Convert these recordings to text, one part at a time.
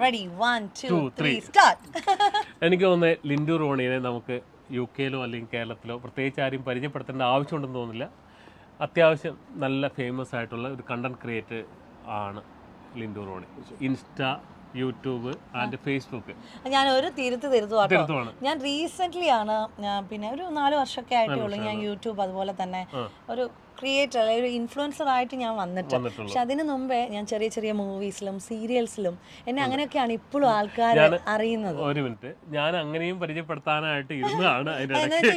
Ready, 1, 2, 3, start. എനിക്ക് തോന്നുന്നത് ലിൻഡു റോണിയെ നമുക്ക് UK-ലോ അല്ലെങ്കിൽ കേരളത്തിലോ പ്രത്യേകിച്ച് ആരും പരിചയപ്പെടുത്തേണ്ട ആവശ്യമുണ്ടെന്ന് തോന്നുന്നില്ല. അത്യാവശ്യം നല്ല ഫേമസ് ആയിട്ടുള്ള ഒരു കണ്ടന്റ് ക്രിയേറ്റർ ആണ് Lindu Rony. Insta, YouTube and Facebook. ഞാൻ ഒരു തിരുത്തുവാട്ടോ. ഞാൻ റീസെന്റ് ആണ് പിന്നെ ഒരു 4 വർഷമൊക്കെ ആയിട്ടേ ഉള്ളൂ ഞാൻ യൂട്യൂബ് അതുപോലെ തന്നെ ഒരു ക്രിയേറ്റർ അല്ലെങ്കിൽ ഒരു ഇൻഫ്ലുവൻസർ ആയിട്ട് ഞാൻ വന്നിട്ട്. പക്ഷെ അതിന് മുമ്പേ ഞാൻ ചെറിയ ചെറിയ മൂവീസിലും സീരിയൽസിലും എന്നെ അങ്ങനെയൊക്കെയാണ് ഇപ്പോഴും ആൾക്കാർ അറിയുന്നത്. ഒരു മിനിറ്റ്, ഞാൻ അങ്ങനെയും പരിചയപ്പെടുത്താനായിട്ട് ഇരുന്നതാണ്.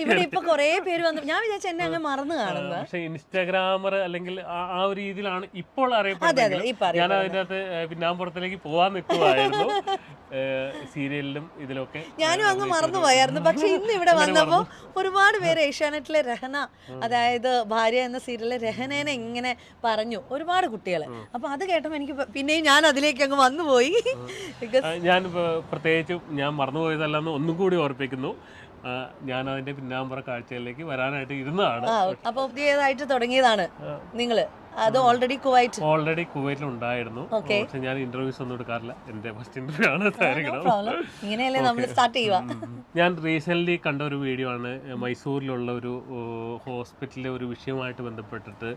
ഇവിടെ ഇപ്പൊ കുറെ പേര് വന്നു, ഞാൻ വിചാരിച്ച എന്നെ അങ്ങ് മറന്നു കാണുന്നത്. പക്ഷെ ഇൻസ്റ്റാഗ്രാമർ അല്ലെങ്കിൽ ആ ഒരു രീതിയിലാണ് ഇപ്പോൾ അറിയപ്പെടുന്നത്. ഞാൻ അതിൻ്റെ അകത്ത് പിന്നാമ്പുറത്തിലേക്ക് പോവാൻ നിൽക്കുമായിരുന്നു. സീരിയലിലും ഇതിലൊക്കെ ഞാനും അങ്ങ് മറന്നുപോയായിരുന്നു. പക്ഷെ ഇന്ന് ഇവിടെ വന്നപ്പോ ഒരുപാട് പേര് ഏഷ്യാനെറ്റിലെ രഹന, അതായത് ഭാര്യ എന്ന സീരിയലിലെ രഹനേനെ ഇങ്ങനെ പറഞ്ഞു ഒരുപാട് കുട്ടികൾ. അപ്പൊ അത് കേട്ടപ്പോ എനിക്ക് പിന്നെയും ഞാൻ അതിലേക്ക് അങ്ങ് വന്നുപോയി. ഞാൻ പ്രത്യേകിച്ചും ഞാൻ മറന്നുപോയതല്ലെന്ന് ഒന്നും കൂടി ഓർപ്പിക്കുന്നു. ഞാൻ അതിന്റെ പിന്നാമ്പുറ കാഴ്ചകളിലേക്ക് വരാനായിട്ട് ഇരുന്നതാണ്. അപ്പൊ പുതിയതായിട്ട് തുടങ്ങിയതാണ് നിങ്ങള്? അത് ഓൾറെഡി കുവൈറ്റിലുണ്ടായിരുന്നു. പക്ഷെ ഞാൻ ഇന്റർവ്യൂസ് ഒന്നും എടുക്കാറില്ല. എന്റെ ഫസ്റ്റ് ഇന്റർവ്യൂ ആണ്. ഇങ്ങനെയല്ലേ നമ്മൾ സ്റ്റാർട്ട് ചെയ്യുക. ഞാൻ റീസെന്റ് കണ്ട ഒരു വീഡിയോ ആണ്. മൈസൂരിലുള്ള ഒരു ഹോസ്പിറ്റലിലെ ഒരു വിഷയവുമായിട്ട് ബന്ധപ്പെട്ടിട്ട്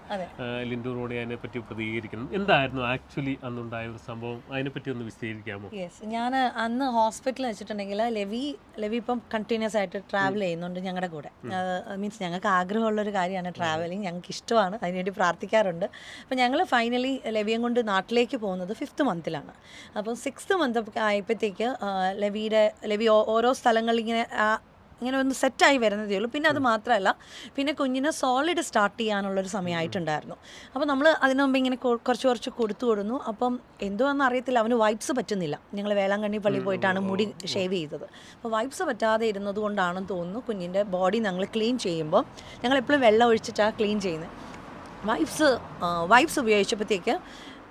ലിൻഡു റോണി അതിനെ പറ്റി പ്രതികരിക്കുന്നു. എന്തായിരുന്നു ആക്ച്വലി അന്നുണ്ടായ ഒരു സംഭവം? അതിനെപ്പറ്റി ഒന്ന് വിശദീകരിക്കാമോ? ഞാൻ അന്ന് ഹോസ്പിറ്റലിൽ വെച്ചിട്ടുണ്ടെങ്കിൽ ലെവി ഇപ്പം കണ്ടിന്യൂസ് ആയിട്ട് ട്രാവൽ ചെയ്യുന്നുണ്ട് ഞങ്ങളുടെ കൂടെ. മീൻസ് ഞങ്ങൾക്ക് ആഗ്രഹമുള്ളൊരു കാര്യമാണ് ട്രാവലിങ്, ഞങ്ങൾക്ക് ഇഷ്ടമാണ്, അതിനുവേണ്ടി പ്രാർത്ഥിക്കാറുണ്ട്. അപ്പോൾ ഞങ്ങൾ ഫൈനലി ലെവിയും കൊണ്ട് നാട്ടിലേക്ക് പോകുന്നത് 5th മന്തിലാണ്. അപ്പോൾ 6th മന്ത് ആയപ്പോഴത്തേക്ക് ലെവി ഓരോ സ്ഥലങ്ങളിൽ ഇങ്ങനെ ഒന്ന് സെറ്റായി വരുന്നതേ ഉള്ളൂ. പിന്നെ അത് മാത്രമല്ല, പിന്നെ കുഞ്ഞിന് സോളിഡ് സ്റ്റാർട്ട് ചെയ്യാനുള്ളൊരു സമയമായിട്ടുണ്ടായിരുന്നു. അപ്പോൾ നമ്മൾ അതിനു മുമ്പ് ഇങ്ങനെ കുറച്ച് കൊടുന്നു. അപ്പം എന്തുവാണെന്ന് അറിയത്തില്ല, അവന് വൈബ്സ് പറ്റുന്നില്ല. ഞങ്ങൾ വേളാങ്കണ്ണി പള്ളി പോയിട്ടാണ് മുടി ഷേവ് ചെയ്തത്. അപ്പോൾ വൈബ്സ് പറ്റാതെ ഇരുന്നത് കൊണ്ടാണെന്ന് തോന്നുന്നു കുഞ്ഞിൻ്റെ ബോഡി ഞങ്ങൾ ക്ലീൻ ചെയ്യുമ്പോൾ ഞങ്ങൾ എപ്പോഴും വെള്ളം ഒഴിച്ചിട്ടാണ് ക്ലീൻ ചെയ്യുന്നത്. വൈബ്സ് ഉപയോഗിച്ചപ്പോഴത്തേക്ക്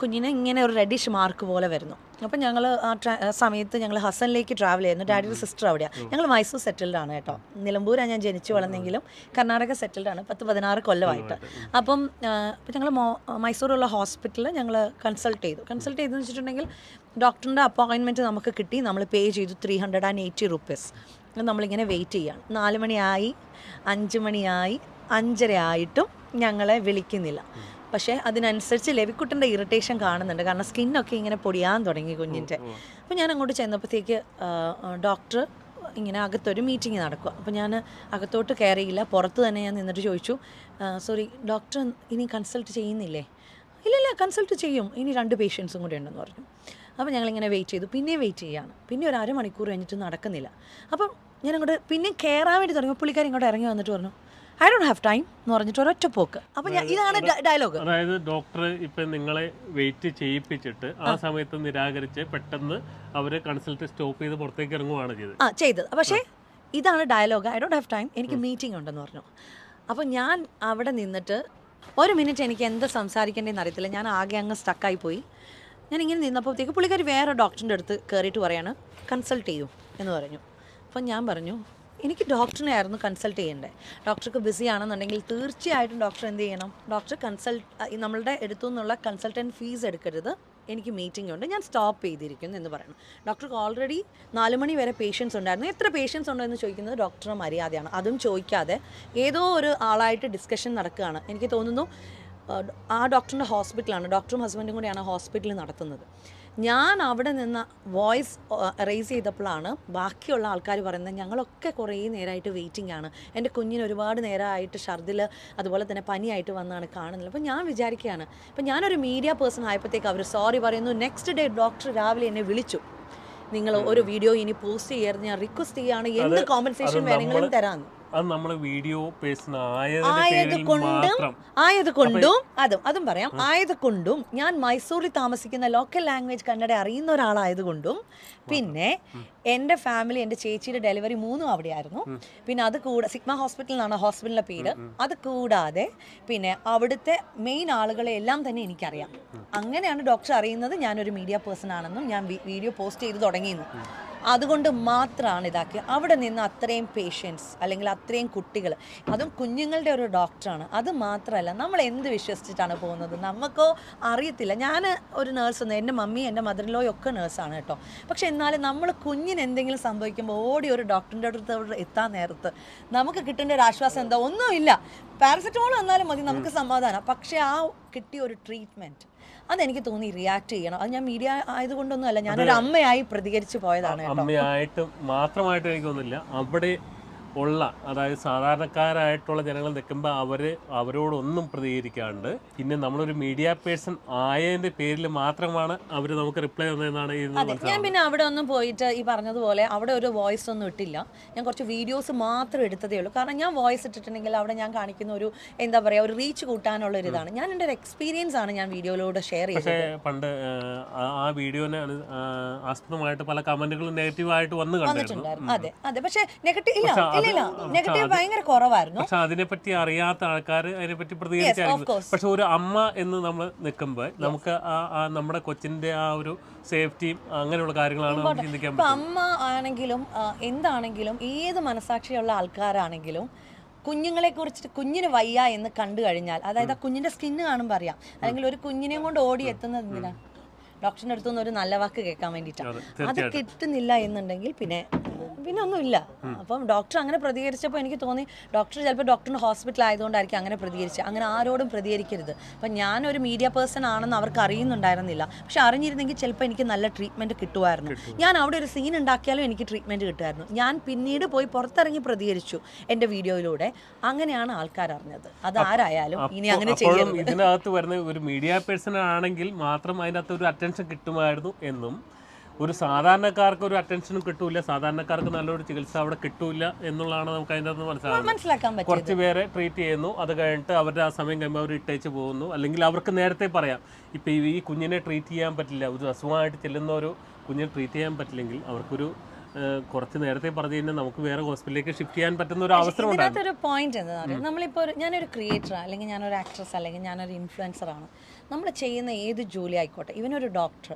കുഞ്ഞിന് ഇങ്ങനെ ഒരു റെഡിഷ് മാർക്ക് പോലെ വരുന്നു. അപ്പം ഞങ്ങൾ ആ സമയത്ത് ഞങ്ങൾ ഹസനിലേക്ക് ട്രാവൽ ചെയ്യുന്നു. ഡാഡിയുടെ സിസ്റ്റർ അവിടെയാണ്. ഞങ്ങൾ മൈസൂർ സെറ്റിൽഡ് ആണ് കേട്ടോ. നിലമ്പൂരാണ് ഞാൻ ജനിച്ചു വളർന്നെങ്കിലും കർണാടക സെറ്റിൽഡ് ആണ് 10-16 കൊല്ലമായിട്ട്. അപ്പം ഞങ്ങൾ മൈസൂറുള്ള ഹോസ്പിറ്റലിൽ ഞങ്ങൾ കൺസൾട്ട് ചെയ്തെന്ന് വെച്ചിട്ടുണ്ടെങ്കിൽ ഡോക്ടറിൻ്റെ അപ്പോയിൻമെൻറ്റ് നമുക്ക് കിട്ടി. നമ്മൾ പേ ചെയ്തു 380 rupees. നമ്മളിങ്ങനെ വെയിറ്റ് ചെയ്യാണ്. 4 മണിയായി, 5 മണിയായി, 5:30 ആയിട്ടും ഞങ്ങളെ വിളിക്കുന്നില്ല. പക്ഷേ അതിനനുസരിച്ച് ലെവിക്കുട്ടൻ്റെ ഇറിറ്റേഷൻ കാണുന്നുണ്ട്. കാരണം സ്കിന്നൊക്കെ ഇങ്ങനെ പൊടിയാൻ തുടങ്ങി കുഞ്ഞിൻ്റെ. അപ്പോൾ ഞാൻ അങ്ങോട്ട് ചെന്നപ്പോഴത്തേക്ക് ഡോക്ടർ ഇങ്ങനെ അകത്തൊരു മീറ്റിംഗ് നടക്കുക. അപ്പോൾ ഞാൻ അകത്തോട്ട് കയറിയില്ല, പുറത്ത് തന്നെ ഞാൻ നിന്നിട്ട് ചോദിച്ചു, സോറി ഡോക്ടർ ഇനി കൺസൾട്ട് ചെയ്യുന്നില്ലേ? ഇല്ല കൺസൾട്ട് ചെയ്യും, ഇനി 2 പേഷ്യൻസും കൂടി ഉണ്ടെന്ന് പറഞ്ഞു. അപ്പോൾ ഞങ്ങളിങ്ങനെ വെയിറ്റ് ചെയ്തു. പിന്നെയും വെയിറ്റ് ചെയ്യുകയാണ്. പിന്നെ ഒരു 1/2 മണിക്കൂർ കഴിഞ്ഞിട്ട് നടക്കുന്നില്ല. അപ്പം ഞാൻ അങ്ങോട്ട് പിന്നെ കയറാൻ വേണ്ടി തുടങ്ങി. പുള്ളിക്കാരി ഇങ്ങോട്ട് ഇറങ്ങി വന്നിട്ട് പറഞ്ഞു, ഐ ഡോണ്ട് ഹാവ് ടൈം എന്ന് പറഞ്ഞിട്ട് ഒരൊറ്റ പോക്ക്. അപ്പൊ ഇതാണ് ഡയലോഗ്. അതായത് ഡോക്ടർ ഇപ്പൊ നിങ്ങളെ വെയിറ്റ് ചെയ്യിപ്പിച്ചിട്ട് ആ സമയത്ത് നിരാകരിച്ച് പെട്ടെന്ന് അവര് കൺസൾട്ട് സ്റ്റോപ്പ് ചെയ്ത് പുറത്തേക്ക് ഇറങ്ങുവാണ് ചെയ്തത്. പക്ഷേ ഇതാണ് dialogue, I don't have time, എനിക്ക് മീറ്റിംഗ് ഉണ്ടെന്ന് പറഞ്ഞു. അപ്പോൾ ഞാൻ അവിടെ നിന്നിട്ട് 1 മിനിറ്റ് എനിക്ക് എന്ത് സംസാരിക്കേണ്ടതെന്ന് അറിയത്തില്ല. ഞാൻ ആകെ അങ്ങ് സ്റ്റക്കായി പോയി. ഞാൻ ഇങ്ങനെ നിന്നപ്പോഴത്തേക്ക് പുള്ളിക്കാരി വേറെ ഡോക്ടറിൻ്റെ അടുത്ത് കയറിയിട്ട് പറയാണ്, കൺസൾട്ട് ചെയ്യൂ എന്ന് പറഞ്ഞു. അപ്പം ഞാൻ പറഞ്ഞു, എനിക്ക് ഡോക്ടറിനെ ആയിരുന്നു കൺസൾട്ട് ചെയ്യേണ്ടത്. ഡോക്ടർക്ക് ബിസി ആണെന്നുണ്ടെങ്കിൽ തീർച്ചയായിട്ടും ഡോക്ടർ എന്ത് ചെയ്യണം, ഡോക്ടർ നമ്മളുടെ അടുത്തു നിന്നുള്ള കൺസൾട്ടൻറ്റ് ഫീസ് എടുക്കരുത്, എനിക്ക് മീറ്റിംഗ് ഉണ്ട്, ഞാൻ സ്റ്റോപ്പ് ചെയ്തിരിക്കുന്നു എന്ന് പറയണം. ഡോക്ടർക്ക് ഓൾറെഡി 4 മണി വരെ പേഷ്യൻസ് ഉണ്ടായിരുന്നു. എത്ര പേഷ്യൻസ് ഉണ്ടോ എന്ന് ചോദിക്കുന്നത് ഡോക്ടറുടെ മര്യാദയാണ്. അതും ചോദിക്കാതെ ഏതോ ഒരു ആളായിട്ട് ഡിസ്കഷൻ നടക്കുകയാണ്. എനിക്ക് തോന്നുന്നു ആ ഡോക്ടറിൻ്റെ ഹോസ്പിറ്റലാണ്, ഡോക്ടറും ഹസ്ബൻഡും കൂടിയാണ് ഹോസ്പിറ്റലിൽ നടത്തുന്നത്. ഞാൻ അവിടെ നിന്ന് വോയിസ് റേസ് ചെയ്തപ്പോഴാണ് ബാക്കിയുള്ള ആൾക്കാർ പറയുന്നത്, ഞങ്ങളൊക്കെ കുറേ നേരമായിട്ട് വെയിറ്റിംഗ് ആണ്, എൻ്റെ കുഞ്ഞിന് ഒരുപാട് നേരമായിട്ട് ഛർദിൽ അതുപോലെ തന്നെ പനിയായിട്ട് വന്നാണ് കാണുന്നത്. അപ്പോൾ ഞാൻ വിചാരിക്കുകയാണ്, ഇപ്പം ഞാനൊരു മീഡിയ പേഴ്സൺ ആയപ്പോഴത്തേക്ക് അവർ സോറി പറയുന്നു. നെക്സ്റ്റ് ഡേ ഡോക്ടർ രാവിലെ എന്നെ വിളിച്ചു, നിങ്ങൾ ഒരു വീഡിയോ ഇനി പോസ്റ്റ് ചെയ്യരുത്, ഞാൻ റിക്വസ്റ്റ് ചെയ്യുകയാണ്, എന്ത് കോമ്പൻസേഷൻ വേണമെങ്കിലും തരാമെന്ന്. അത് നമ്മൾ വീഡിയോ പേഴ്സൺ അതും പറയാം. ആയതുകൊണ്ടും ഞാൻ മൈസൂരിൽ താമസിക്കുന്ന ലോക്കൽ ലാംഗ്വേജ് കന്നഡ അറിയുന്ന ഒരാളായതുകൊണ്ടും പിന്നെ എൻ്റെ ഫാമിലി, എൻ്റെ ചേച്ചിയുടെ ഡെലിവറി 3 അവിടെയായിരുന്നു. പിന്നെ അത് കൂടാതെ സിഗ്മ ഹോസ്പിറ്റൽ എന്നാണ് ഹോസ്പിറ്റലിൻ്റെ പേര്. അത് കൂടാതെ പിന്നെ അവിടുത്തെ മെയിൻ ആളുകളെ എല്ലാം തന്നെ എനിക്കറിയാം. അങ്ങനെയാണ് ഡോക്ടർ അറിയുന്നത് ഞാനൊരു മീഡിയ പേഴ്സൺ ആണെന്നും ഞാൻ വീഡിയോ പോസ്റ്റ് ചെയ്ത് തുടങ്ങിയെന്നും. അതുകൊണ്ട് മാത്രമാണ് ഇതാക്കിയത്. അവിടെ നിന്ന് അത്രയും പേഷ്യൻസ് അല്ലെങ്കിൽ അത്രയും കുട്ടികൾ, അതും കുഞ്ഞുങ്ങളുടെ ഒരു ഡോക്ടറാണ്. അത് മാത്രമല്ല, നമ്മൾ എന്ത് വിശ്വസിച്ചിട്ടാണ് പോകുന്നത്, നമുക്കോ അറിയത്തില്ല. ഞാൻ ഒരു നേഴ്സൊന്നും, എൻ്റെ മമ്മി എൻ്റെ മദറിലോയും ഒക്കെ നേഴ്സാണ് കേട്ടോ. പക്ഷെ എന്നാലും നമ്മൾ കുഞ്ഞിന് എന്തെങ്കിലും സംഭവിക്കുമ്പോൾ ഓടി ഒരു ഡോക്ടറിൻ്റെ അടുത്ത് എത്താൻ നേരത്ത് നമുക്ക് കിട്ടേണ്ട ഒരു ആശ്വാസം എന്താ? ഒന്നുമില്ല, പാരസെറ്റമോൾ വന്നാലും മതി, നമുക്ക് സമാധാനം. പക്ഷെ ആ കിട്ടിയ ഒരു ട്രീറ്റ്മെൻറ്റ്, അതെനിക്ക് തോന്നി റിയാക്ട് ചെയ്യണം. അത് ഞാൻ മീഡിയ ആയതുകൊണ്ടൊന്നും അല്ല, ഞാനൊരു അമ്മയായി പ്രതികരിച്ചു പോയതാണ്. അമ്മയായിട്ട് മാത്രമായിട്ട് എനിക്ക് തോന്നുന്നില്ല, അവിടെ ഉള്ള അതായത് സാധാരണക്കാരായിട്ടുള്ള ജനങ്ങൾ നിൽക്കുമ്പോൾ അവരോടൊന്നും പ്രതികരിക്കാണ്ട് പിന്നെ നമ്മളൊരു മീഡിയ പേഴ്സൺ ആയതിൻ്റെ പേരിൽ മാത്രമാണ് അവർ നമുക്ക് റിപ്ലൈ തന്നതെന്നാണ് ഞാൻ പിന്നെ അവിടെ ഒന്നും പോയിട്ട് ഈ പറഞ്ഞതുപോലെ അവിടെ ഒരു വോയിസ് ഒന്നും ഇട്ടില്ല. ഞാൻ കുറച്ച് വീഡിയോസ് മാത്രം എടുത്തതേ ഉള്ളൂ. കാരണം ഞാൻ വോയിസ് ഇട്ടിട്ടുണ്ടെങ്കിൽ അവിടെ ഞാൻ കാണിക്കുന്ന ഒരു എന്താ പറയുക, ഒരു റീച്ച് കൂട്ടാനുള്ള ഒരു ഇതാണ്. ഞാൻ എൻ്റെ ഒരു എക്സ്പീരിയൻസ് ആണ് ഞാൻ വീഡിയോയിലൂടെ ഷെയർ ചെയ്തത്. പക്ഷേ പണ്ട് ആ വീഡിയോനെ ആസ്പദമായിട്ട് പല കമന്റുകളും നെഗറ്റീവായിട്ട് വന്നിട്ടുണ്ടായിരുന്നു. അതെ അതെ, പക്ഷേ നെഗറ്റീവ് ഇല്ല, നെഗറ്റീവ് ഭയങ്കര കുറവായിരുന്നു. പക്ഷെ അതിനെപ്പറ്റി അറിയാത്ത ആൾക്കാർ അതിനെപ്പറ്റി പ്രതികരിച്ചായിരുന്നു. പക്ഷെ ഒരു അമ്മ എന്ന് നമ്മൾ നിൽക്കുമ്പോൾ നമുക്ക് നമ്മുടെ കൊച്ചിന്റെ ആ ഒരു സേഫ്റ്റിയും അങ്ങനെയുള്ള കാര്യങ്ങളാണ് നമുക്ക് ചിന്തിക്കാൻ പറ്റും. അമ്മ ആണെങ്കിലും എന്താണെങ്കിലും ഏത് മനസാക്ഷിയുള്ള ആൾക്കാരാണെങ്കിലും കുഞ്ഞുങ്ങളെ കുറിച്ചിട്ട് കുഞ്ഞിന് വയ്യ എന്ന് കണ്ടു കഴിഞ്ഞാൽ, അതായത് ആ കുഞ്ഞിന്റെ സ്കിന്ന് കാണുമ്പോൾ അറിയാം, അല്ലെങ്കിൽ ഒരു കുഞ്ഞിനെയും കൊണ്ട് ഓടി എത്തുന്നത് എന്തിനാ? ഡോക്ടറിൻ്റെ അടുത്തുനിന്ന് ഒരു നല്ല വാക്ക് കേൾക്കാൻ വേണ്ടിയിട്ടാണ്. അത് കിട്ടുന്നില്ല എന്നുണ്ടെങ്കിൽ പിന്നെ ഒന്നുമില്ല. അപ്പം ഡോക്ടർ അങ്ങനെ പ്രതികരിച്ചപ്പോൾ എനിക്ക് തോന്നി ഡോക്ടർ ചിലപ്പോൾ ഡോക്ടറിൻ്റെ ഹോസ്പിറ്റൽ ആയതുകൊണ്ടായിരിക്കും അങ്ങനെ പ്രതികരിച്ചത്. അങ്ങനെ ആരോടും പ്രതികരിക്കരുത്. അപ്പം ഞാനൊരു മീഡിയ പേഴ്സൺ ആണെന്ന് അവർക്ക് അറിയുന്നുണ്ടായിരുന്നില്ല. പക്ഷെ അറിഞ്ഞിരുന്നെങ്കിൽ ചിലപ്പോൾ എനിക്ക് നല്ല ട്രീറ്റ്മെൻറ്റ് കിട്ടുമായിരുന്നു. ഞാൻ അവിടെ ഒരു സീൻ ഉണ്ടാക്കിയാലും എനിക്ക് ട്രീറ്റ്മെൻറ്റ് കിട്ടുമായിരുന്നു. ഞാൻ പിന്നീട് പോയി പുറത്തിറങ്ങി പ്രതികരിച്ചു എൻ്റെ വീഡിയോയിലൂടെ. അങ്ങനെയാണ് ആൾക്കാർ അറിഞ്ഞത്. അത് ആരായാലും ഇനി അങ്ങനെ ചെയ്യരുത്. ഇതിനകത്ത് വരുന്ന ഒരു മീഡിയ പേഴ്സൺ ആണെങ്കിൽ മാത്രം അതിനകത്ത് ഒരു അറ്റൻഷൻ കിട്ടുമായിരുന്നു എന്നും, ഒരു സാധാരണക്കാർക്ക് ഒരു അറ്റൻഷനും കിട്ടൂല, സാധാരണക്കാർക്ക് നല്ലൊരു ചികിത്സ അവിടെ കിട്ടൂല എന്നുള്ളതാണ് നമുക്ക് അതിൻ്റെ അകത്ത് മനസ്സിലാക്കാൻ പറ്റും. കുറച്ച് പേരെ ട്രീറ്റ് ചെയ്യുന്നു, അത് കഴിഞ്ഞിട്ട് അവരുടെ ആ സമയം കഴിയുമ്പോൾ അവർ ഇട്ടേച്ച് പോകുന്നു. അല്ലെങ്കിൽ അവർക്ക് നേരത്തെ പറയാം, ഇപ്പം ഈ കുഞ്ഞിനെ ട്രീറ്റ് ചെയ്യാൻ പറ്റില്ല, ഒരു അസുഖമായിട്ട് ചെല്ലുന്ന ഒരു കുഞ്ഞിനെ ട്രീറ്റ് ചെയ്യാൻ പറ്റില്ലെങ്കിൽ അവർക്കൊരു കുറച്ച് നേരത്തെ പറഞ്ഞു കഴിഞ്ഞാൽ നമുക്ക് വേറെ ഹോസ്പിറ്റലിലേക്ക് ഷിഫ്റ്റ് ചെയ്യാൻ പറ്റുന്ന ഒരു അവസരം ഉണ്ടാകും. ഒരു പോയിന്റ് എന്താ പറയുക, നമ്മളിപ്പോൾ ഞാനൊരു ക്രിയേറ്റർ അല്ലെങ്കിൽ ഞാനൊരു ആക്ട്രസ് അല്ലെങ്കിൽ ഞാനൊരു ഇൻഫ്ലുവൻസറാണ്. നമ്മൾ ചെയ്യുന്ന ഏത് ജോലി ആയിക്കോട്ടെ, ഇവനൊരു ഡോക്ടർ,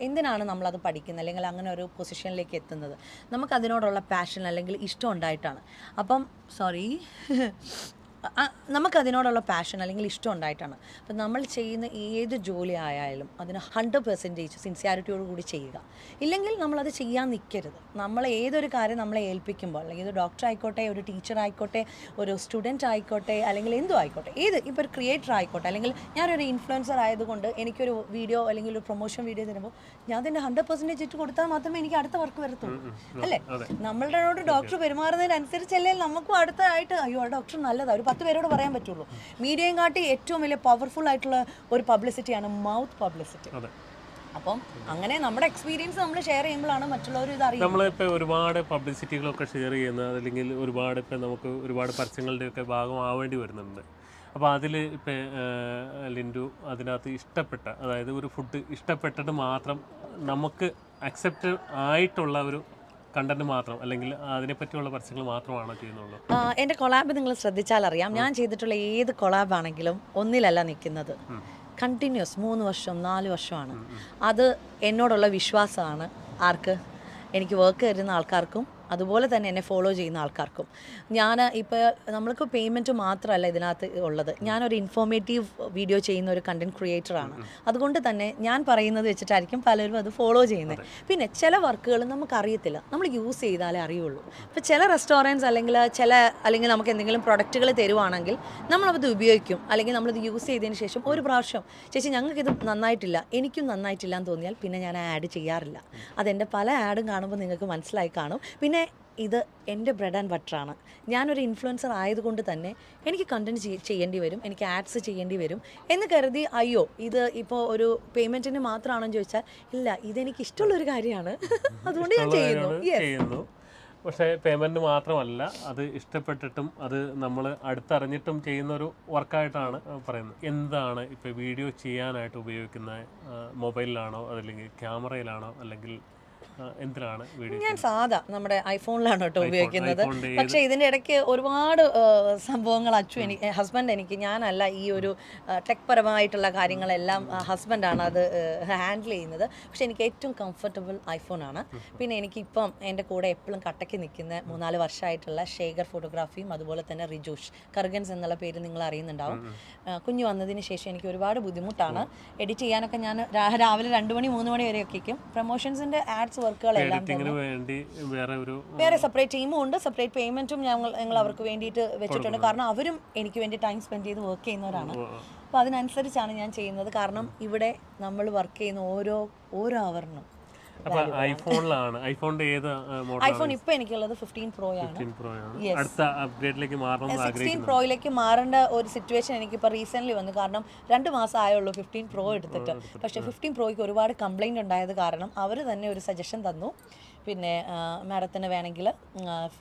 എന്തിനാണ് നമ്മളത് പഠിക്കുന്നത് അല്ലെങ്കിൽ അങ്ങനെ ഒരു പൊസിഷനിലേക്ക് എത്തുന്നത്? നമുക്കതിനോടുള്ള പാഷൻ അല്ലെങ്കിൽ ഇഷ്ടം ഉണ്ടായിട്ടാണ്. അപ്പം നമുക്കതിനോടുള്ള പാഷൻ അല്ലെങ്കിൽ ഇഷ്ടം ഉണ്ടായിട്ടാണ്. അപ്പം നമ്മൾ ചെയ്യുന്ന ഏത് ജോലി ആയാലും അതിന് 100% സിൻസിയാരിറ്റിയോട് കൂടി ചെയ്യുക. ഇല്ലെങ്കിൽ നമ്മളത് ചെയ്യാൻ നിൽക്കരുത്. നമ്മൾ ഏതൊരു കാര്യം നമ്മളെ ഏൽപ്പിക്കുമ്പോൾ, അല്ലെങ്കിൽ ഒരു ഡോക്ടർ ആയിക്കോട്ടെ, ഒരു ടീച്ചർ ആയിക്കോട്ടെ, ഒരു സ്റ്റുഡൻറ്റ് ആയിക്കോട്ടെ, അല്ലെങ്കിൽ എന്തോ ആയിക്കോട്ടെ, ഇപ്പോൾ ഒരു ക്രിയേറ്റർ ആയിക്കോട്ടെ, അല്ലെങ്കിൽ ഞാനൊരു ഇൻഫ്ലുവൻസർ ആയതുകൊണ്ട് എനിക്കൊരു വീഡിയോ അല്ലെങ്കിൽ ഒരു പ്രൊമോഷൻ വീഡിയോ തരുമ്പോൾ ഞാൻ അതിൻ്റെ 100% ഇട്ട് കൊടുത്താൽ മാത്രമേ എനിക്ക് അടുത്ത വർക്ക് വരത്തുള്ളൂ, അല്ലേ? നമ്മളുടെ ഡോക്ടർ പെരുമാറുന്നതിനനുസരിച്ചല്ലേ നമുക്കും അടുത്തായിട്ട് അയ്യോ ആ ഡോക്ടർ നല്ലതാണ് ഒരു 10 പേരോട് പറയാൻ പറ്റുള്ളൂ. മീഡിയയും കാട്ടി ഏറ്റവും വലിയ പവർഫുൾ ആയിട്ടുള്ള ഒരു പബ്ലിസിറ്റിയാണ് മൗത്ത് പബ്ലിസിറ്റി. അപ്പം അങ്ങനെ നമ്മുടെ എക്സ്പീരിയൻസ് നമ്മൾ ഷെയർ ചെയ്യുമ്പോഴാണ് മറ്റുള്ളവർ ഇത് അറിയുന്നത്. നമ്മളിപ്പോൾ ഒരുപാട് പബ്ലിസിറ്റികളൊക്കെ ഷെയർ ചെയ്യുന്നത്, അല്ലെങ്കിൽ ഒരുപാട് ഇപ്പം നമുക്ക് ഒരുപാട് പരസ്യങ്ങളുടെയൊക്കെ ഭാഗമാവേണ്ടി വരുന്നുണ്ട്. അപ്പോൾ അതിൽ ഇപ്പം ലിൻഡു അതിനകത്ത് ഇഷ്ടപ്പെട്ട, അതായത് ഒരു ഫുഡ് ഇഷ്ടപ്പെട്ടിട്ട് മാത്രം നമുക്ക് അക്സെപ്റ്റ് ആയിട്ടുള്ള ഒരു കണ്ടന്റ് മാത്രം, അല്ലെങ്കിൽ അതിനെപ്പറ്റിയുള്ള പരസ്യങ്ങൾ മാത്രമാണോ ചെയ്യുന്നുള്ളൂ? എൻ്റെ കൊളാബ് നിങ്ങൾ ശ്രദ്ധിച്ചാൽ അറിയാം, ഞാൻ ചെയ്തിട്ടുള്ള ഏത് കൊളാബ് ആണെങ്കിലും ഒന്നിലല്ല നിൽക്കുന്നത്, കണ്ടിന്യൂസ് 3 വർഷം 4 വർഷമാണ്. അത് എന്നോടുള്ള വിശ്വാസമാണ്. ആർക്ക്? എനിക്ക് വർക്ക് തരുന്ന ആൾക്കാർക്കും അതുപോലെ തന്നെ എന്നെ ഫോളോ ചെയ്യുന്ന ആൾക്കാർക്കും. ഞാൻ ഇപ്പോൾ നമ്മൾക്ക് പേയ്മെൻറ്റ് മാത്രമല്ല ഇതിനകത്ത് ഉള്ളത്. ഞാനൊരു ഇൻഫോർമേറ്റീവ് വീഡിയോ ചെയ്യുന്ന ഒരു കണ്ടൻറ് ക്രിയേറ്ററാണ്. അതുകൊണ്ട് തന്നെ ഞാൻ പറയുന്നത് വെച്ചിട്ടായിരിക്കും പലരും അത് ഫോളോ ചെയ്യുന്നത്. പിന്നെ ചില വർക്കുകൾ നമുക്കറിയത്തില്ല, നമ്മൾ യൂസ് ചെയ്താലേ അറിയുള്ളൂ. ഇപ്പോൾ ചില റെസ്റ്റോറൻറ്റ്സ് അല്ലെങ്കിൽ നമുക്ക് എന്തെങ്കിലും പ്രൊഡക്റ്റുകൾ തരുവാണെങ്കിൽ നമ്മളത് ഉപയോഗിക്കും, അല്ലെങ്കിൽ നമ്മളിത് യൂസ് ചെയ്തതിന് ശേഷം ഒരു പ്രാവശ്യം ചേച്ചി ഞങ്ങൾക്കിത് നന്നായിട്ടില്ല, എനിക്കും നന്നായിട്ടില്ല എന്ന് തോന്നിയാൽ പിന്നെ ഞാൻ ആഡ് ചെയ്യാറില്ല. അതെൻ്റെ പല ആഡും കാണുമ്പോൾ നിങ്ങൾക്ക് മനസ്സിലായി കാണും. പിന്നെ ഇത് എൻ്റെ ബ്രെഡ് ആൻഡ് ബട്ടറാണ്. ഞാനൊരു ഇൻഫ്ലുവൻസർ ആയതുകൊണ്ട് തന്നെ എനിക്ക് കണ്ടൻറ് ചെയ്യേണ്ടി വരും, എനിക്ക് ആഡ്സ് ചെയ്യേണ്ടി വരും എന്ന് കരുതി അയ്യോ ഇത് ഇപ്പോൾ ഒരു പേയ്മെൻറ്റിന് മാത്രമാണെന്ന് ചോദിച്ചാൽ ഇല്ല, ഇതെനിക്ക് ഇഷ്ടമുള്ളൊരു കാര്യമാണ്, അതുകൊണ്ട് ഞാൻ ചെയ്യുന്നു. പക്ഷേ പേയ്മെൻറ്റ് മാത്രമല്ല, അത് ഇഷ്ടപ്പെട്ടിട്ടും അത് നമ്മൾ അടുത്തറിഞ്ഞിട്ടും ചെയ്യുന്നൊരു വർക്കായിട്ടാണ് പറയുന്നത്. എന്താണ് ഇപ്പോൾ വീഡിയോ ചെയ്യാനായിട്ട് ഉപയോഗിക്കുന്ന മൊബൈലിലാണോ, അതല്ലെങ്കിൽ ക്യാമറയിലാണോ, അല്ലെങ്കിൽ എന്തിനാണ് വീഡിയോ? ഞാൻ സാധാ നമ്മുടെ ഐഫോണിലാണ് കേട്ടോ ഉപയോഗിക്കുന്നത്. iPhone-ന്റെ പക്ഷേ ഇതിൻ്റെ ഇടയ്ക്ക് ഒരുപാട് സംഭവങ്ങൾ ഹസ്ബൻഡ് എനിക്ക്, ഞാനല്ല ഈ ഒരു ടെക് പരമായിട്ടുള്ള കാര്യങ്ങളെല്ലാം ഹസ്ബൻഡാണ് അത് ഹാൻഡിൽ ചെയ്യുന്നത്. പക്ഷേ എനിക്ക് ഏറ്റവും കംഫർട്ടബിൾ ഐഫോണാണ്. പിന്നെ എനിക്കിപ്പം എൻ്റെ കൂടെ എപ്പോഴും കട്ടയ്ക്ക് നിൽക്കുന്ന 3-4 വർഷമായിട്ടുള്ള ശേഖർ ഫോട്ടോഗ്രാഫിയും അതുപോലെ തന്നെ റിജോഷ് കർഗൻസ് എന്നുള്ള പേര് നിങ്ങൾ അറിയുന്നുണ്ടാവും. കുഞ്ഞ് വന്നതിന് ശേഷം എനിക്ക് ഒരുപാട് ബുദ്ധിമുട്ടാണ് എഡിറ്റ് ചെയ്യാനൊക്കെ. ഞാൻ രാവിലെ 2 മണി 3 മണി വരെയൊക്കെ പ്രൊമോഷൻസിൻ്റെ ആഡ്സ് വർക്കുകളെല്ലാം വേറെ സെപ്പറേറ്റ് ടീമും ഉണ്ട്, സെപ്പറേറ്റ് പേയ്മെൻറ്റും ഞങ്ങൾ അവർക്ക് വേണ്ടിയിട്ട് വെച്ചിട്ടുണ്ട്. കാരണം അവരും എനിക്ക് വേണ്ടി ടൈം സ്പെൻഡ് ചെയ്ത് വർക്ക് ചെയ്യുന്നവരാണ്. അപ്പോൾ അതിനനുസരിച്ചാണ് ഞാൻ ചെയ്യുന്നത്. കാരണം ഇവിടെ നമ്മൾ വർക്ക് ചെയ്യുന്ന ഓരോ അവറിനും. ഐഫോൺ ഇപ്പോൾ എനിക്കുള്ളത് 15 Pro ആണ്. 16 Proയിലേക്ക് മാറേണ്ട ഒരു സിറ്റുവേഷൻ എനിക്കിപ്പോൾ റീസെൻ്റ്ലി വന്നു. കാരണം 2 മാസം ആയുള്ളൂ 15 Pro എടുത്തിട്ട്. പക്ഷേ 15 Proയ്ക്ക് ഒരുപാട് കംപ്ലൈൻറ്റ് ഉണ്ടായത് കാരണം അവർ തന്നെ ഒരു സജഷൻ തന്നു, പിന്നെ മാഡത്തിന് വേണമെങ്കിൽ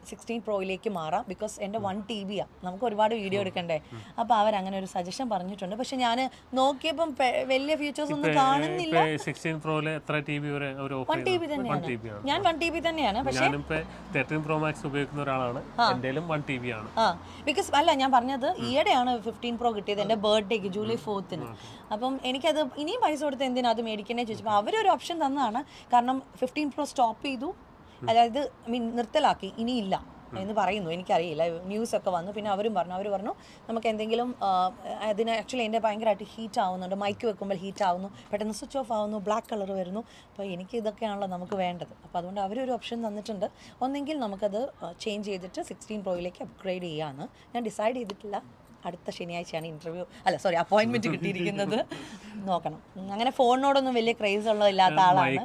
16 Proയിലേക്ക് മാറാം. ബിക്കോസ് എൻ്റെ 1 TB നമുക്ക് ഒരുപാട് വീഡിയോ എടുക്കണ്ടേ. അപ്പോൾ അവരങ്ങനെ ഒരു സജഷൻ പറഞ്ഞിട്ടുണ്ട്. പക്ഷെ ഞാൻ നോക്കിയപ്പം വലിയ ഫീച്ചേഴ്സ് ഒന്നും കാണുന്നില്ല. 16 Proയിൽ എത്ര TB വരെ? 1 TB തന്നെയാണ്. ഞാൻ 1 TB തന്നെയാണ്. പക്ഷേ 13 Pro Max ഉപയോഗിക്കുന്ന ഒരാളാണ്. എന്റെയിലും 1 TB ആണ്. ബിക്കോസ് അല്ല, ഞാൻ പറഞ്ഞത് ഈയിടെയാണ് 15 Pro കിട്ടിയത് എൻ്റെ ബർത്ത്ഡേക്ക്, ജൂലൈ 4th. അപ്പം എനിക്കത് ഇനിയും പൈസ കൊടുത്ത് എന്തിനാ അത് മേടിക്കണേ ചോദിച്ചപ്പോൾ അവരൊരു ഓപ്ഷൻ തന്നതാണ്. കാരണം 15 Pro സ്റ്റോപ്പ് ചെയ്തു, അതായത് നിർത്തലാക്കി, ഇനിയില്ല എന്ന് പറയുന്നു. എനിക്കറിയില്ല, ന്യൂസൊക്കെ വന്നു. പിന്നെ അവർ പറഞ്ഞു നമുക്ക് എന്തെങ്കിലും അതിന് ആക്ച്വലി എൻ്റെ ഭയങ്കരമായിട്ട് ഹീറ്റ് ആവുന്നുണ്ട്, മൈക്ക് വെക്കുമ്പോൾ ഹീറ്റ് ആവുന്നു, പെട്ടെന്ന് സ്വിച്ച് ഓഫ് ആവുന്നു, ബ്ലാക്ക് കളർ വരുന്നു. അപ്പോൾ എനിക്ക് ഇതൊക്കെയാണല്ലോ നമുക്ക് വേണ്ടത്. അപ്പോൾ അതുകൊണ്ട് അവരൊരു ഓപ്ഷൻ തന്നിട്ടുണ്ട്. ഒന്നെങ്കിൽ നമുക്കത് ചേഞ്ച് ചെയ്തിട്ട് 16 Proയിലേക്ക് അപ്ഗ്രേഡ് ചെയ്യാമെന്ന്. ഞാൻ ഡിസൈഡ് ചെയ്തിട്ടില്ല. അടുത്ത ശനിയാഴ്ചയാണ് അപ്പോയിൻമെന്റ് കിട്ടിയിരിക്കുന്നത്. നോക്കണം. അങ്ങനെ ഫോണിനോടൊന്നും വലിയ ക്രേസ് ഇല്ലാത്ത ആളാണ്.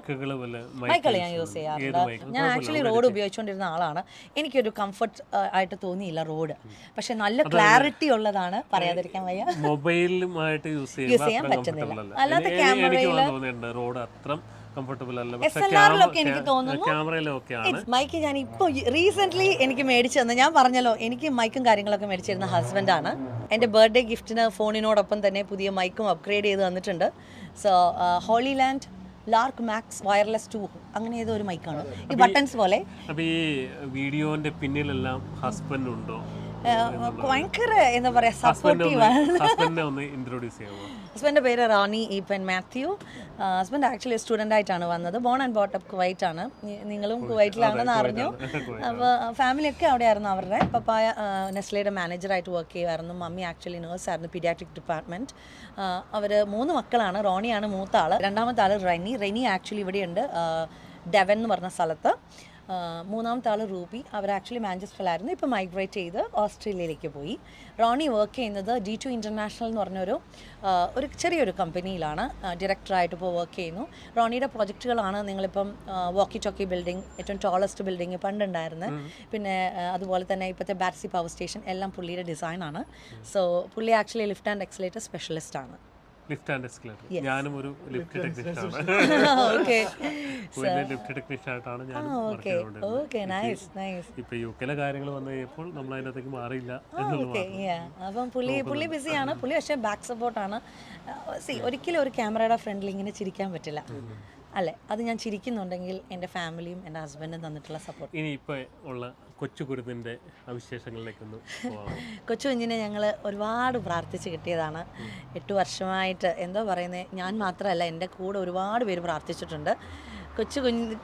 മൈക്കുകൾ ഞാൻ യൂസ് ചെയ്യാറുണ്ട്. ഞാൻ ആക്ച്വലി റോഡ് ഉപയോഗിച്ചുകൊണ്ടിരുന്ന ആളാണ്. എനിക്കൊരു കംഫർട്ട് ആയിട്ട് തോന്നിയില്ല റോഡ്. പക്ഷെ നല്ല ക്ലാരിറ്റി ഉള്ളതാണ്, പറയാതിരിക്കാൻ വയ്യ. മൊബൈലുമായിട്ട് യൂസ് ചെയ്യാൻ പറ്റുന്നില്ല. അല്ലാത്ത ക്യാമറയിൽ എനിക്ക് തോന്നുന്നു മൈക്ക് ഞാൻ ഇപ്പോൾ റീസെന്റ് എനിക്ക് മേടിച്ചു തന്നെ. ഞാൻ പറഞ്ഞല്ലോ, എനിക്ക് മൈക്കും കാര്യങ്ങളൊക്കെ മേടിച്ചിരുന്ന ഹസ്ബൻഡാണ്. എൻ്റെ ബർത്ത്ഡേ ഗിഫ്റ്റിന് ഫോണിനോടൊപ്പം തന്നെ പുതിയ മൈക്കും അപ്ഗ്രേഡ് ചെയ്ത് തന്നിട്ടുണ്ട്. So Hollyland Lark Max wireless 2 അങ്ങനെ ഏതോ ഒരു മൈക്കാണ്, ഈ ബട്ടൺസ് പോലെ. അപ്പോൾ ഈ വീഡിയോന്റെ പിന്നിലെല്ലാം ഹസ്ബൻഡ് ഉണ്ടോ? ഭയങ്കര എന്താ പറയാ, സപ്പോർട്ടീവ് ആണ്. ഹസ്ബൻഡിന്റെ പേര് Ronnie Eapen Mathew. Husband actually student ആയിട്ടാണ് വന്നത്. Born and brought up Kuwait ആണ്. നിങ്ങളും കുവൈറ്റിലാണെന്ന് അറിഞ്ഞു. അപ്പോൾ ഫാമിലിയൊക്കെ അവിടെയായിരുന്നു. അവരുടെ പപ്പായ നെസ്ലയുടെ മാനേജറായിട്ട് വർക്ക് ചെയ്യുമായിരുന്നു. മമ്മി ആക്ച്വലി നേഴ്സായിരുന്നു, പീഡിയാട്രിക് ഡിപ്പാർട്ട്മെൻറ്റ്. അവർ 3 മക്കളാണ്. റോണിയാണ് മൂത്ത ആൾ. രണ്ടാമത്തെ ആൾ റെനി ആക്ച്വലി ഇവിടെയുണ്ട്, ഡെവൻ എന്ന് പറഞ്ഞ സ്ഥലത്ത്. മൂന്നാമത്തെ ആൾ റൂബി. അവർ ആക്ച്വലി മാഞ്ചസ്റ്ററിലായിരുന്നു, ഇപ്പോൾ മൈഗ്രേറ്റ് ചെയ്ത് ഓസ്ട്രേലിയയിലേക്ക് പോയി. റോണി വർക്ക് ചെയ്യുന്നത് D2 ഇൻ്റർനാഷണൽ എന്ന് പറഞ്ഞൊരു ചെറിയൊരു കമ്പനിയിലാണ് ഡയറക്ടറായിട്ട് ഇപ്പോൾ വർക്ക് ചെയ്യുന്നു. റോണിയുടെ പ്രൊജക്റ്റുകളാണ് നിങ്ങളിപ്പം വോക്കി ടോക്കി ബിൽഡിംഗ്, ഏറ്റവും ടോളസ്റ്റ് ബിൽഡിംഗ് പണ്ടുണ്ടായിരുന്നത്. പിന്നെ അതുപോലെ തന്നെ ഇപ്പോഴത്തെ ബാറ്റ്സി പവർ സ്റ്റേഷൻ എല്ലാം പുള്ളിയുടെ ഡിസൈനാണ്. സോ പുള്ളി actually lift and escalator specialist ആണ്. Lift and escalator. ഞാനും ഒരു ലിഫ്റ്റ് ടെക്നീഷ്യനാണ്. ലിഫ്റ്റ് ടെക്നീഷ്യനായിട്ടാണ് ഞാൻ വർക്ക് ചെയ്തുകൊണ്ടിരുന്നത്. ഇപ്പൊ യുകെയിലെ കാര്യങ്ങൾ വന്നു കഴിഞ്ഞപ്പോൾ നമ്മൾ അതിനകത്തേക്ക് മാറിയില്ല. അപ്പം പുള്ളി ബിസിയാണ്. പുള്ളി പക്ഷേ ബാക്ക് സപ്പോർട്ടാണ്. ഒരിക്കലും ഒരു ക്യാമറയുടെ ഫ്രണ്ടിൽ ഇങ്ങനെ ചിരിക്കാൻ പറ്റില്ല അല്ലേ? അത് ഞാൻ ചിരിക്കുന്നുണ്ടെങ്കിൽ എൻ്റെ ഫാമിലിയും എൻ്റെ ഹസ്ബൻഡും തന്നിട്ടുള്ള സപ്പോർട്ട്. ഇനി ഇപ്പോൾ ഉള്ള കൊച്ചു കുരുന്നിൻ്റെ വിശേഷങ്ങളിലേക്കൊന്ന് പോകാം. കൊച്ചു കുഞ്ഞിനെ ഞങ്ങൾ ഒരുപാട് പ്രാർത്ഥിച്ച് കിട്ടിയതാണ്. 8 വർഷമായിട്ട് എന്തോ പറയുന്നത്, ഞാൻ മാത്രമല്ല എൻ്റെ കൂടെ ഒരുപാട് പേര് പ്രാർത്ഥിച്ചിട്ടുണ്ട്.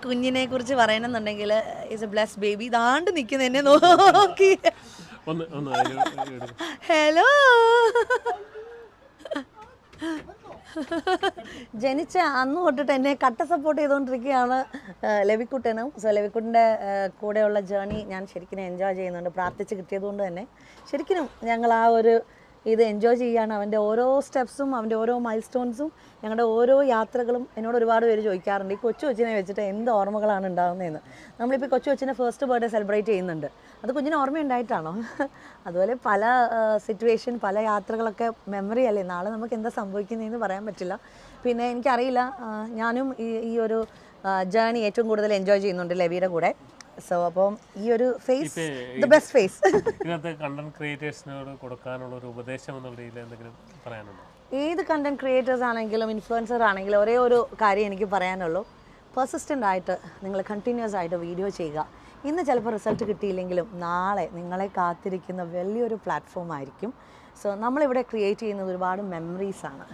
കുഞ്ഞിനെ കുറിച്ച് പറയണമെന്നുണ്ടെങ്കിൽ ഈസ് എ ബ്ലെസ്ഡ് ബേബി. ഇതാണ്ട് നിൽക്കുന്ന എന്നെ നോക്കി. ഹലോ, ജനിച്ച അന്ന് തൊട്ടിട്ട് എന്നെ കട്ട സപ്പോർട്ട് ചെയ്തുകൊണ്ടിരിക്കുകയാണ് ലവിക്കുട്ടനും. സോ ലവിക്കുട്ടൻ്റെ കൂടെയുള്ള ജേർണി ഞാൻ ശരിക്കും എൻജോയ് ചെയ്യുന്നുണ്ട്. പ്രാർത്ഥിച്ച് കിട്ടിയതുകൊണ്ട് തന്നെ ശരിക്കും ഞങ്ങൾ ആ ഒരു ഇത് എൻജോയ് ചെയ്യുകയാണ്. അവൻ്റെ ഓരോ സ്റ്റെപ്സും അവൻ്റെ ഓരോ മൈൽ സ്റ്റോൺസും ഞങ്ങളുടെ ഓരോ യാത്രകളും എന്നോട് ഒരുപാട് പേര് ചോദിക്കാറുണ്ട്, ഈ കൊച്ചിനെ വെച്ചിട്ട് എന്ത് ഓർമ്മകളാണ് ഉണ്ടാകുന്നതെന്ന്. നമ്മളിപ്പോൾ കൊച്ചിനെ ഫസ്റ്റ് ബർത്ത്ഡേ സെലിബ്രേറ്റ് ചെയ്യുന്നുണ്ട്. അത് കുഞ്ഞിന് ഓർമ്മയുണ്ടായിട്ടാണോ? അതുപോലെ പല സിറ്റുവേഷൻ, പല യാത്രകളൊക്കെ മെമ്മറി അല്ലേ. നാളെ നമുക്ക് എന്താ സംഭവിക്കുന്നതെന്ന് പറയാൻ പറ്റില്ല. പിന്നെ എനിക്കറിയില്ല, ഞാനും ഈ ഒരു ജേർണി ഏറ്റവും കൂടുതൽ എൻജോയ് ചെയ്യുന്നുണ്ട് ലവിയുടെ കൂടെ. സോ അപ്പം ഈ ഒരു ഫേസ് ദ ബെസ്റ്റ് ഫേസ്. ഇതിനകത്ത് കണ്ടന്റ് ക്രിയേറ്റേഴ്സിനോട് കൊടുക്കാനുള്ള ഒരു ഉപദേശം എന്നുള്ള രീതിയിൽ എന്തെങ്കിലും പറയാനുണ്ടോ? ഏത് കണ്ടന്റ് ക്രിയേറ്റേഴ്സ് ആണെങ്കിലും ഇൻഫ്ലുവൻസർ ആണെങ്കിലും ഒരേ ഒരു കാര്യം എനിക്ക് പറയാനുള്ളൂ, പെർസിസ്റ്റൻ്റ് ആയിട്ട് നിങ്ങൾ കണ്ടിന്യൂസ് ആയിട്ട് വീഡിയോ ചെയ്യുക. ഇന്ന് ചിലപ്പോൾ റിസൾട്ട് കിട്ടിയില്ലെങ്കിലും നാളെ നിങ്ങളെ കാത്തിരിക്കുന്ന വലിയൊരു പ്ലാറ്റ്ഫോം ആയിരിക്കും. സോ നമ്മളിവിടെ ക്രിയേറ്റ് ചെയ്യുന്നത് ഒരുപാട് മെമ്മറീസാണ്.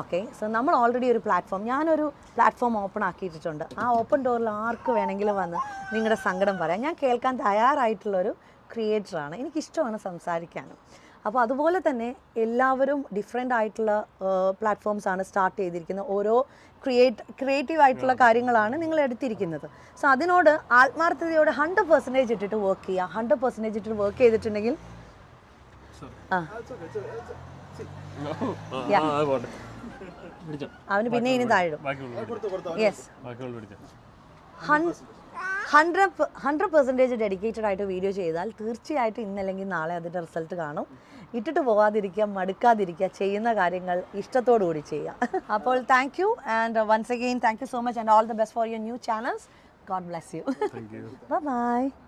ഓക്കെ, സോ നമ്മൾ ഓൾറെഡി ഒരു പ്ലാറ്റ്ഫോം, ഞാനൊരു പ്ലാറ്റ്ഫോം ഓപ്പൺ ആക്കിയിട്ടുണ്ട്. ആ ഓപ്പൺ ഡോറിൽ ആർക്ക് വേണമെങ്കിലും വന്ന് നിങ്ങളുടെ സങ്കടം പറയാം. ഞാൻ കേൾക്കാൻ തയ്യാറായിട്ടുള്ളൊരു ക്രിയേറ്ററാണ്. എനിക്കിഷ്ടമാണ് സംസാരിക്കാനും. അപ്പോൾ അതുപോലെ തന്നെ എല്ലാവരും ഡിഫറെൻ്റ് ആയിട്ടുള്ള പ്ലാറ്റ്ഫോംസാണ് സ്റ്റാർട്ട് ചെയ്തിരിക്കുന്നത്. ഓരോ ക്രിയേറ്റീവ് ആയിട്ടുള്ള കാര്യങ്ങളാണ് നിങ്ങൾ എടുത്തിരിക്കുന്നത്. സോ അതിനോട് ആത്മാർത്ഥതയോടെ 100% ഇട്ടിട്ട് വർക്ക് ചെയ്യുക. 100% ഇട്ടിട്ട് വർക്ക് ചെയ്തിട്ടുണ്ടെങ്കിൽ അവന് പിന്നെ ഇനി താഴും. യെസ്, 100% ഡെഡിക്കേറ്റഡ് ആയിട്ട് വീഡിയോ ചെയ്താൽ തീർച്ചയായിട്ടും ഇന്നല്ലെങ്കിൽ നാളെ അതിൻ്റെ റിസൾട്ട് കാണും. ഇട്ടിട്ട് പോകാതിരിക്കുക, മടുക്കാതിരിക്കുക, ചെയ്യുന്ന കാര്യങ്ങൾ ഇഷ്ടത്തോടു കൂടി ചെയ്യുക. അപ്പോൾ thank you and once again thank you so much and all the best for your new channels. God bless you. Thank you. Bye bye.